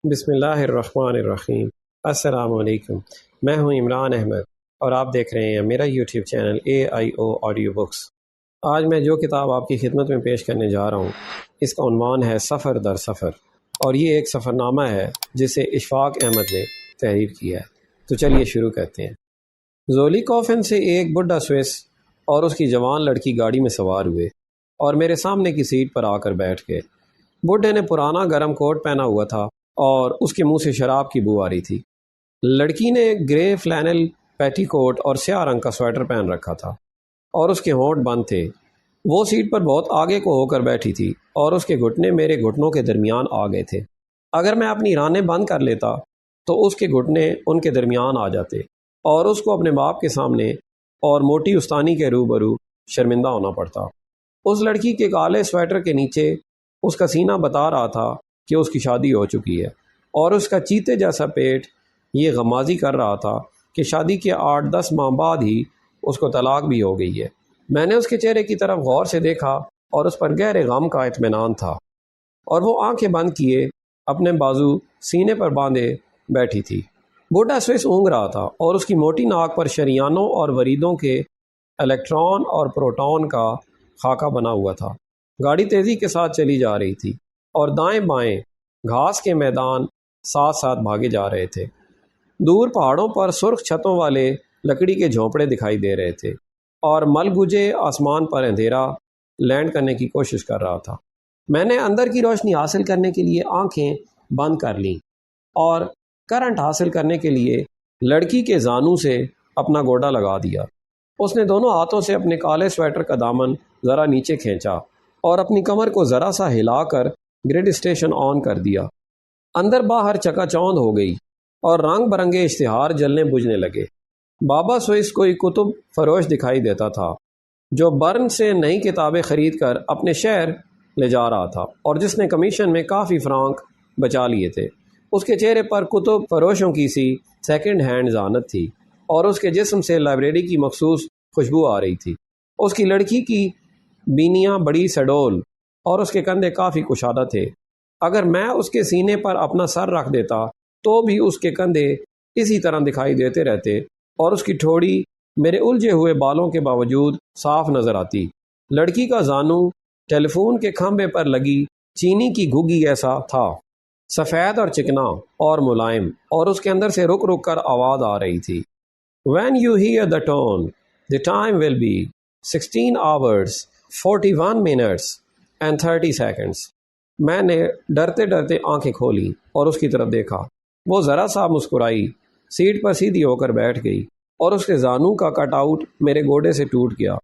بسم اللہ الرحمن الرحیم۔ السلام علیکم، میں ہوں عمران احمد اور آپ دیکھ رہے ہیں میرا YouTube channel AIO audio books. آج میں جو کتاب آپ کی خدمت میں پیش کرنے جا رہا ہوں اس کا عنوان ہے سفر در سفر، اور یہ ایک سفر نامہ ہے جسے اشفاق احمد نے تحریر کیا ہے۔ تو چلیے شروع کرتے ہیں۔ زولی کوفن سے ایک بڈھا سوئس اور اس کی جوان لڑکی گاڑی میں سوار ہوئے اور میرے سامنے کی سیٹ پر آ کر بیٹھ گئے۔ بڈھے نے پرانا گرم کوٹ پہنا ہوا تھا اور اس کے منہ سے شراب کی بو آ رہی تھی۔ لڑکی نے گرے فلینل پیٹی کوٹ اور سیاہ رنگ کا سویٹر پہن رکھا تھا اور اس کے ہونٹ بند تھے۔ وہ سیٹ پر بہت آگے کو ہو کر بیٹھی تھی اور اس کے گھٹنے میرے گھٹنوں کے درمیان آ گئے تھے۔ اگر میں اپنی رانیں بند کر لیتا تو اس کے گھٹنے ان کے درمیان آ جاتے اور اس کو اپنے باپ کے سامنے اور موٹی استانی کے روبرو شرمندہ ہونا پڑتا۔ اس لڑکی کے کالے سویٹر کے نیچے اس کا سینہ بتا رہا تھا کہ اس کی شادی ہو چکی ہے، اور اس کا چیتے جیسا پیٹ یہ غمازی کر رہا تھا کہ شادی کے 8-10 ماہ بعد ہی اس کو طلاق بھی ہو گئی ہے۔ میں نے اس کے چہرے کی طرف غور سے دیکھا اور اس پر گہرے غم کا اطمینان تھا، اور وہ آنکھیں بند کیے اپنے بازو سینے پر باندھے بیٹھی تھی۔ بوڑھا سوئس اونگ رہا تھا اور اس کی موٹی ناک پر شریانوں اور وریدوں کے الیکٹران اور پروٹون کا خاکہ بنا ہوا تھا۔ گاڑی تیزی کے ساتھ چلی جا رہی تھی اور دائیں بائیں گھاس کے میدان ساتھ ساتھ بھاگے جا رہے تھے۔ دور پہاڑوں پر سرخ چھتوں والے لکڑی کے جھونپڑے دکھائی دے رہے تھے اور ملگجے آسمان پر اندھیرا لینڈ کرنے کی کوشش کر رہا تھا۔ میں نے اندر کی روشنی حاصل کرنے کے لیے آنکھیں بند کر لیں اور کرنٹ حاصل کرنے کے لیے لڑکی کے زانوں سے اپنا گوڈا لگا دیا۔ اس نے دونوں ہاتھوں سے اپنے کالے سویٹر کا دامن ذرا نیچے کھینچا اور اپنی کمر کو ذرا سا ہلا کر گریڈ اسٹیشن آن کر دیا۔ اندر باہر چکا چوند ہو گئی اور رنگ برنگے اشتہار جلنے بجھنے لگے۔ بابا سوئس کوئی کتب فروش دکھائی دیتا تھا جو برن سے نئی کتابیں خرید کر اپنے شہر لے جا رہا تھا اور جس نے کمیشن میں کافی فرانک بچا لیے تھے۔ اس کے چہرے پر کتب فروشوں کی سی سیکنڈ ہینڈ ذہانت تھی اور اس کے جسم سے لائبریری کی مخصوص خوشبو آ رہی تھی۔ اس کی لڑکی کی بینیاں بڑی سڈول اور اس کے کندھے کافی کشادہ تھے۔ اگر میں اس کے سینے پر اپنا سر رکھ دیتا تو بھی اس کے کندھے اسی طرح دکھائی دیتے رہتے اور اس کی ٹھوڑی میرے الجھے ہوئے بالوں کے باوجود صاف نظر آتی۔ لڑکی کا زانو ٹیلی فون کے کھمبے پر لگی چینی کی گھگی ایسا تھا، سفید اور چکنا اور ملائم، اور اس کے اندر سے رک رک کر آواز آ رہی تھی۔ When you hear the tone, the time will be 16 hours, 41 minutes and 30 seconds۔ میں نے ڈرتے ڈرتے آنکھیں کھولی اور اس کی طرف دیکھا۔ وہ ذرا سا مسکرائی، سیٹ پر سیدھی ہو کر بیٹھ گئی اور اس کے زانو کا کٹ آؤٹ میرے گوڈے سے ٹوٹ گیا۔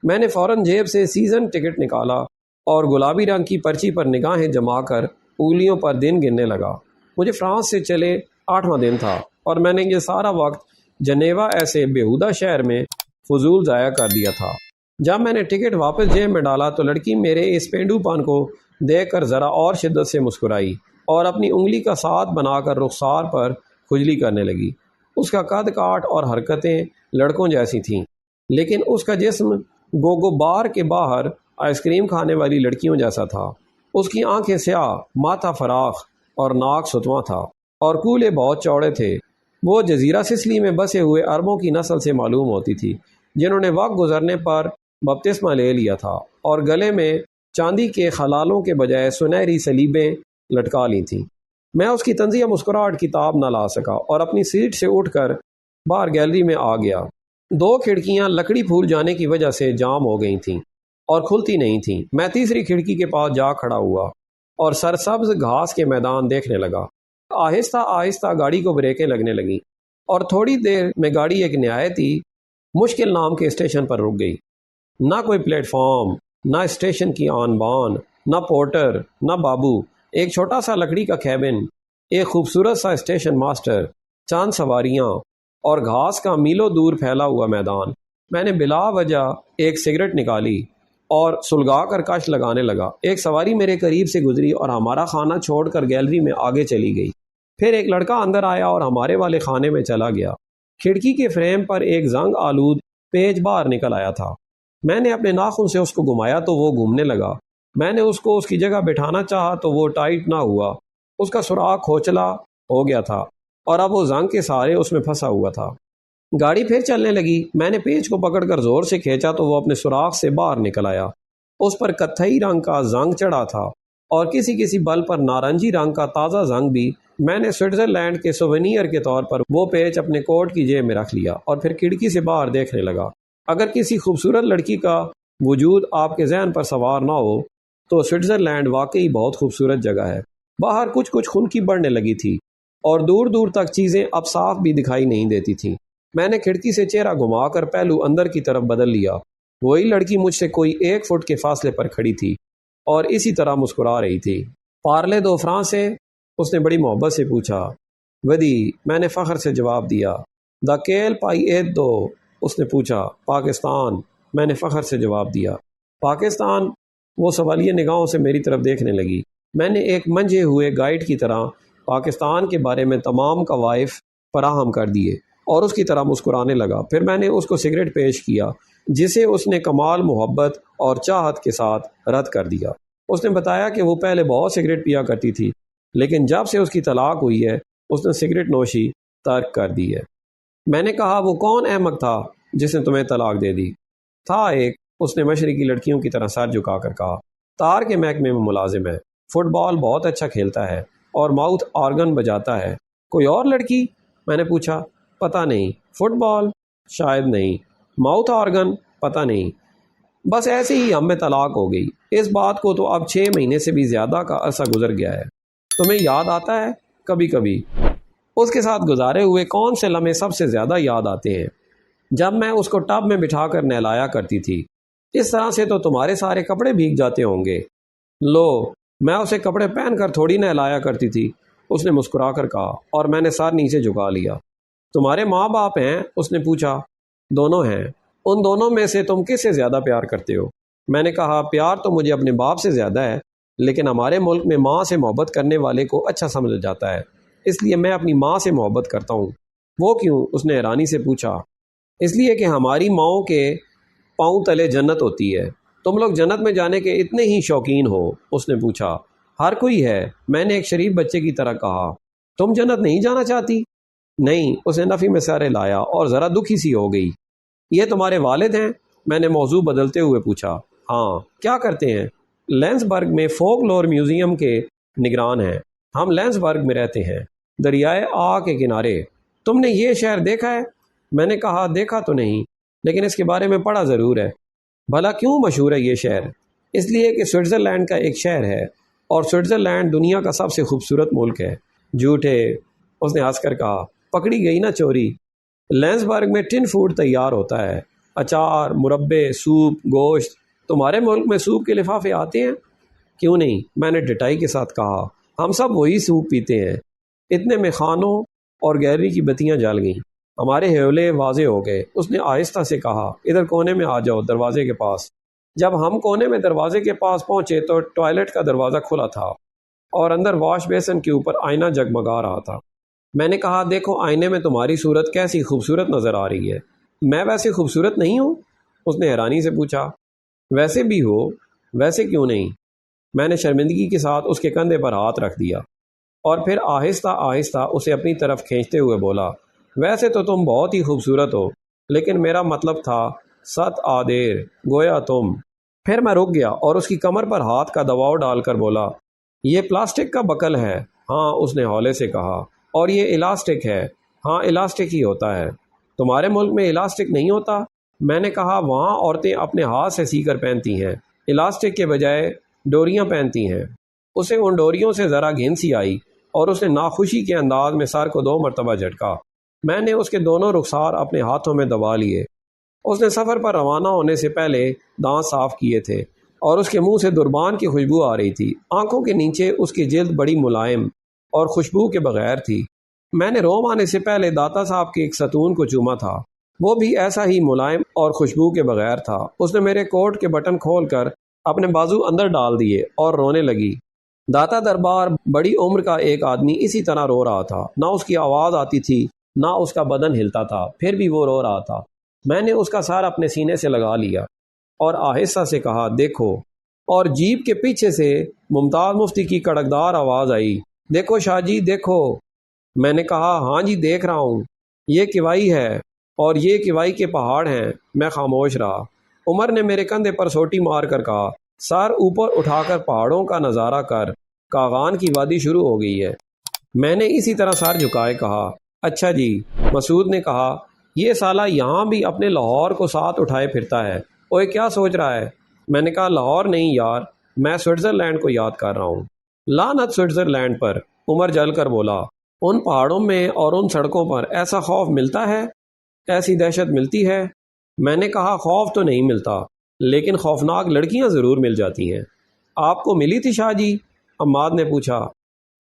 میں نے فوراً جیب سے سیزن ٹکٹ نکالا اور گلابی رنگ کی پرچی پر نگاہیں جما کر انگلیوں پر دن گننے لگا۔ مجھے فرانس سے چلے 8واں دن تھا اور میں نے یہ سارا وقت جنیوا ایسے بیہودہ شہر میں فضول ضائع کر دیا تھا۔ جب میں نے ٹکٹ واپس جیب میں ڈالا تو لڑکی میرے اس پینڈو پن کو دیکھ کر ذرا اور شدت سے مسکرائی اور اپنی انگلی کا ساتھ بنا کر رخسار پر کھجلی کرنے لگی۔ اس کا قد کاٹ اور حرکتیں لڑکوں جیسی تھیں، لیکن اس کا جسم گوگو بار کے باہر آئس کریم کھانے والی لڑکیوں جیسا تھا۔ اس کی آنکھیں سیاہ، ماتھا فراخ اور ناک ستواں تھا، اور کولے بہت چوڑے تھے۔ وہ جزیرہ سسلی میں بسے ہوئے عربوں کی نسل سے معلوم ہوتی تھی جنہوں نے وقت گزرنے پر بپتسمہ لے لیا تھا اور گلے میں چاندی کے خلالوں کے بجائے سنہری سلیبیں لٹکا لی تھیں۔ میں اس کی طنزیہ مسکراہٹ کی تاب نہ لا سکا اور اپنی سیٹ سے اٹھ کر باہر گیلری میں آ گیا۔ 2 کھڑکیاں لکڑی پھول جانے کی وجہ سے جام ہو گئی تھیں اور کھلتی نہیں تھیں۔ میں تیسری کھڑکی کے پاس جا کھڑا ہوا اور سرسبز گھاس کے میدان دیکھنے لگا۔ آہستہ آہستہ گاڑی کو بریکیں لگنے لگیں اور تھوڑی دیر میں گاڑی ایک نہایت ہی مشکل نام کے اسٹیشن پر رک گئی۔ نہ کوئی پلیٹ فارم، نہ اسٹیشن کی آن بان، نہ پورٹر، نہ بابو، ایک چھوٹا سا لکڑی کا کیبن، ایک خوبصورت سا اسٹیشن ماسٹر، چند سواریاں اور گھاس کا میلوں دور پھیلا ہوا میدان۔ میں نے بلا وجہ ایک سگریٹ نکالی اور سلگا کر کش لگانے لگا۔ ایک سواری میرے قریب سے گزری اور ہمارا خانہ چھوڑ کر گیلری میں آگے چلی گئی۔ پھر ایک لڑکا اندر آیا اور ہمارے والے خانے میں چلا گیا۔ کھڑکی کے فریم پر ایک زنگ آلود پیچ باہر نکل آیا تھا۔ میں نے اپنے ناخن سے اس کو گھمایا تو وہ گھومنے لگا۔ میں نے اس کو اس کی جگہ بٹھانا چاہا تو وہ ٹائٹ نہ ہوا۔ اس کا سراغ کھوچلا ہو گیا تھا اور اب وہ زنگ کے سہارے اس میں پھنسا ہوا تھا۔ گاڑی پھر چلنے لگی۔ میں نے پیچ کو پکڑ کر زور سے کھینچا تو وہ اپنے سوراخ سے باہر نکل آیا۔ اس پر کتھئی رنگ کا زنگ چڑھا تھا اور کسی بل پر نارنجی رنگ کا تازہ زنگ بھی۔ میں نے سوئٹزرلینڈ کے سوونیر کے طور پر وہ پیچ اپنے کوٹ کی جیب میں رکھ لیا اور پھر کھڑکی سے باہر دیکھنے لگا۔ اگر کسی خوبصورت لڑکی کا وجود آپ کے ذہن پر سوار نہ ہو تو سوئٹزرلینڈ واقعی بہت خوبصورت جگہ ہے۔ باہر کچھ خنکی بڑھنے لگی تھی اور دور دور تک چیزیں اب صاف بھی دکھائی نہیں دیتی تھیں۔ میں نے کھڑکی سے چہرہ گھما کر پہلو اندر کی طرف بدل لیا۔ وہی لڑکی مجھ سے کوئی 1 فٹ کے فاصلے پر کھڑی تھی اور اسی طرح مسکرا رہی تھی۔ پارلے دو فرانسے؟ اس نے بڑی محبت سے پوچھا۔ ودی، میں نے فخر سے جواب دیا۔ دا کیل پائی ایت دو؟ اس نے پوچھا۔ پاکستان، میں نے فخر سے جواب دیا۔ پاکستان؟ وہ سوالیہ نگاہوں سے میری طرف دیکھنے لگی۔ میں نے ایک منجھے ہوئے گائیڈ کی طرح پاکستان کے بارے میں تمام قوائف فراہم کر دیے اور اس کی طرح مسکرانے لگا۔ پھر میں نے اس کو سگریٹ پیش کیا جسے اس نے کمال محبت اور چاہت کے ساتھ رد کر دیا۔ اس نے بتایا کہ وہ پہلے بہت سگریٹ پیا کرتی تھی لیکن جب سے اس کی طلاق ہوئی ہے اس نے سگریٹ نوشی ترک کر دی ہے۔ میں نے کہا، وہ کون احمق تھا جس نے تمہیں طلاق دے دی؟ تھا ایک، اس نے مشرقی لڑکیوں کی طرح سر جھکا کر کہا، تار کے محکمے میں ملازم ہے، فٹ بال بہت اچھا کھیلتا ہے اور ماؤتھ آرگن بجاتا ہے۔ کوئی اور لڑکی؟ میں نے پوچھا۔ پتہ نہیں، فٹ بال شاید نہیں، ماؤتھ آرگن پتہ نہیں۔ بس ایسے ہی ہم میں طلاق ہو گئی۔ اس بات کو تو اب 6 مہینے سے بھی زیادہ کا عرصہ گزر گیا ہے۔ تمہیں یاد آتا ہے؟ کبھی کبھی۔ اس کے ساتھ گزارے ہوئے کون سے لمحے سب سے زیادہ یاد آتے ہیں؟ جب میں اس کو ٹب میں بٹھا کر نہلایا کرتی تھی۔ اس طرح سے تو تمہارے سارے کپڑے بھیگ جاتے ہوں گے۔ لو، میں اسے کپڑے پہن کر تھوڑی نہلایا کرتی تھی، اس نے مسکرا کر کہا اور میں نے سر نیچے جھکا لیا۔ تمہارے ماں باپ ہیں؟ اس نے پوچھا۔ دونوں ہیں۔ ان دونوں میں سے تم کس سے زیادہ پیار کرتے ہو؟ میں نے کہا، پیار تو مجھے اپنے باپ سے زیادہ ہے لیکن ہمارے ملک میں ماں سے محبت کرنے والے کو اچھا سمجھا جاتا ہے، اس لیے میں اپنی ماں سے محبت کرتا ہوں۔ وہ کیوں؟ اس نے حیرانی سے پوچھا۔ اس لیے کہ ہماری ماؤں کے پاؤں تلے جنت ہوتی ہے۔ تم لوگ جنت میں جانے کے اتنے ہی شوقین ہو؟ اس نے پوچھا۔ ہر کوئی ہے، میں نے ایک شریف بچے کی طرح کہا۔ تم جنت نہیں جانا چاہتی؟ نہیں، اس نے نفی میں سر ہلایا اور ذرا دکھی سی ہو گئی۔ یہ تمہارے والد ہیں؟ میں نے موضوع بدلتے ہوئے پوچھا۔ ہاں۔ کیا کرتے ہیں؟ لینسبرگ میں فوک لور میوزیم کے نگران ہیں۔ ہم لینسبرگ میں رہتے ہیں، دریائے آ کے کنارے۔ تم نے یہ شہر دیکھا ہے؟ میں نے کہا، دیکھا تو نہیں لیکن اس کے بارے میں پڑھا ضرور ہے۔ بھلا کیوں مشہور ہے یہ شہر؟ اس لیے کہ سوئٹزرلینڈ کا ایک شہر ہے اور سوئٹزرلینڈ دنیا کا سب سے خوبصورت ملک ہے۔ جھوٹے، اس نے ہنس کر کہا۔ پکڑی گئی نا چوری۔ لینسبرگ میں ٹن فوڈ تیار ہوتا ہے، اچار، مربے، سوپ، گوشت۔ تمہارے ملک میں سوپ کے لفافے آتے ہیں؟ کیوں نہیں، میں نے ڈٹائی کے ساتھ کہا۔ ہم سب وہی سوپ پیتے ہیں۔ اتنے میں خانوں اور گیلری کی بتیاں جل گئیں۔ ہمارے حیولے واضح ہو گئے۔ اس نے آہستہ سے کہا، ادھر کونے میں آ جاؤ، دروازے کے پاس۔ جب ہم کونے میں دروازے کے پاس پہنچے تو ٹوائلٹ کا دروازہ کھلا تھا اور اندر واش بیسن کے اوپر آئینہ جگمگا رہا تھا۔ میں نے کہا، دیکھو آئینے میں تمہاری صورت کیسی خوبصورت نظر آ رہی ہے۔ میں ویسے خوبصورت نہیں ہوں؟ اس نے حیرانی سے پوچھا۔ ویسے بھی ہو، ویسے کیوں نہیں؟ میں نے شرمندگی کے ساتھ اس کے کندھے پر ہاتھ رکھ دیا اور پھر آہستہ آہستہ اسے اپنی طرف کھینچتے ہوئے بولا، ویسے تو تم بہت ہی خوبصورت ہو لیکن میرا مطلب تھا ست آدیر، گویا تم۔ پھر میں رک گیا اور اس کی کمر پر ہاتھ کا دباؤ ڈال کر بولا، یہ پلاسٹک کا بکل ہے؟ ہاں، اس نے ہولے سے کہا۔ اور یہ الاسٹک ہے؟ ہاں، الاسٹک ہی ہوتا ہے۔ تمہارے ملک میں الاسٹک نہیں ہوتا؟ میں نے کہا، وہاں عورتیں اپنے ہاتھ سے سی کر پہنتی ہیں، الاسٹک کے بجائے ڈوریاں پہنتی ہیں۔ اسے ان ڈوریوں سے ذرا گھن سی آئی اور اس نے ناخوشی کے انداز میں سر کو 2 مرتبہ جھٹکا۔ میں نے اس کے دونوں رخسار اپنے ہاتھوں میں دبا لیے۔ اس نے سفر پر روانہ ہونے سے پہلے دانت صاف کیے تھے اور اس کے منہ سے دربان کی خوشبو آ رہی تھی۔ آنکھوں کے نیچے اس کی جلد بڑی ملائم اور خوشبو کے بغیر تھی۔ میں نے روم آنے سے پہلے داتا صاحب کے ایک ستون کو چوما تھا، وہ بھی ایسا ہی ملائم اور خوشبو کے بغیر تھا۔ اس نے میرے کوٹ کے بٹن کھول کر اپنے بازو اندر ڈال دیے اور رونے لگی۔ داتا دربار بڑی عمر کا ایک آدمی اسی طرح رو رہا تھا، نہ اس کی آواز آتی تھی نہ اس کا بدن ہلتا تھا، پھر بھی وہ رو رہا تھا۔ میں نے اس کا سر اپنے سینے سے لگا لیا اور آہستہ سے کہا، دیکھو۔ اور جیپ کے پیچھے سے ممتاز مفتی کی کڑکدار آواز آئی، دیکھو شاہ جی دیکھو۔ میں نے کہا ہاں جی دیکھ رہا ہوں، یہ کیوائی ہے اور یہ کیوائی کے پہاڑ ہیں۔ میں خاموش رہا۔ عمر نے میرے کندھے پر سوٹی مار کر کہا، سر اوپر اٹھا کر پہاڑوں کا نظارہ کر، کاغان کی وادی شروع ہو گئی ہے۔ میں نے اسی طرح سر جھکائے کہا، اچھا جی۔ مسعود نے کہا، یہ سالہ یہاں بھی اپنے لاہور کو ساتھ اٹھائے پھرتا ہے، اوئے کیا سوچ رہا ہے؟ میں نے کہا، لاہور نہیں یار، میں سوئٹزرلینڈ کو یاد کر رہا ہوں۔ لعنت سوئٹزرلینڈ پر، عمر جل کر بولا۔ ان پہاڑوں میں اور ان سڑکوں پر ایسا خوف ملتا ہے، ایسی دہشت ملتی ہے؟ میں نے کہا، خوف تو نہیں ملتا، لیکن خوفناک لڑکیاں ضرور مل جاتی ہیں۔ آپ کو ملی تھی شاہ جی؟ عماد نے پوچھا۔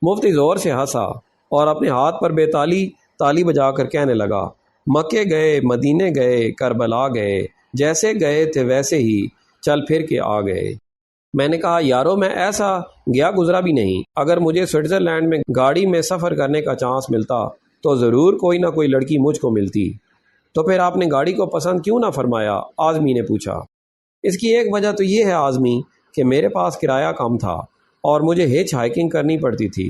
مفتی زور سے ہنسا اور اپنے ہاتھ پر بے تالی بجا کر کہنے لگا، مکے گئے، مدینے گئے، کربلا گئے، جیسے گئے تھے ویسے ہی چل پھر کے آ گئے۔ میں نے کہا، یارو میں ایسا گیا گزرا بھی نہیں، اگر مجھے سوئٹزرلینڈ میں گاڑی میں سفر کرنے کا چانس ملتا تو ضرور کوئی نہ کوئی لڑکی مجھ کو ملتی۔ تو پھر آپ نے گاڑی کو پسند کیوں نہ فرمایا؟ اعظمی نے پوچھا۔ اس کی ایک وجہ تو یہ ہے اعظمی کہ میرے پاس کرایہ کم تھا اور مجھے ہچ ہائکنگ کرنی پڑتی تھی،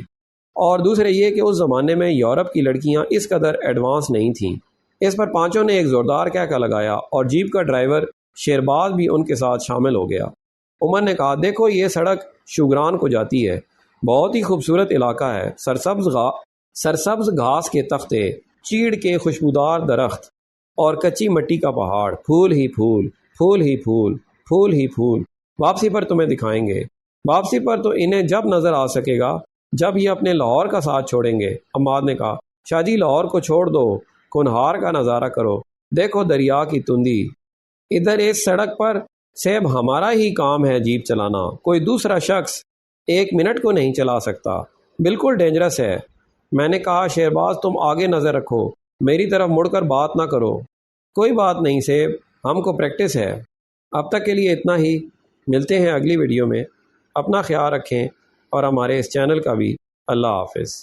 اور دوسرے یہ کہ اس زمانے میں یورپ کی لڑکیاں اس قدر ایڈوانس نہیں تھیں۔ اس پر پانچوں نے ایک زوردار کہکا لگایا اور جیپ کا ڈرائیور شیرباز بھی ان کے ساتھ شامل ہو گیا۔ عمر نے کہا، دیکھو یہ سڑک شوگران کو جاتی ہے، بہت ہی خوبصورت علاقہ ہے، سرسبز گھاس کے تختے، چیڑ کے خوشبودار درخت اور کچی مٹی کا پہاڑ، پھول ہی پھول، پھول ہی پھول، پھول ہی پھول۔ واپسی پر تمہیں دکھائیں گے۔ واپسی پر تو انہیں جب نظر آ سکے گا جب یہ اپنے لاہور کا ساتھ چھوڑیں گے۔ عماد نے کہا، شاہ جی لاہور کو چھوڑ دو، کنہار کا نظارہ کرو، دیکھو دریا کی تندی۔ ادھر اس سڑک پر صاحب ہمارا ہی کام ہے جیپ چلانا، کوئی دوسرا شخص 1 منٹ کو نہیں چلا سکتا، بالکل ڈینجرس ہے۔ میں نے کہا، شیرباز تم آگے نظر رکھو، میری طرف مڑ کر بات نہ کرو۔ کوئی بات نہیں صاحب، ہم کو پریکٹس ہے۔ اب تک کے لیے اتنا ہی، ملتے ہیں اگلی ویڈیو میں۔ اپنا خیال رکھیں اور ہمارے اس چینل کا بھی۔ اللہ حافظ۔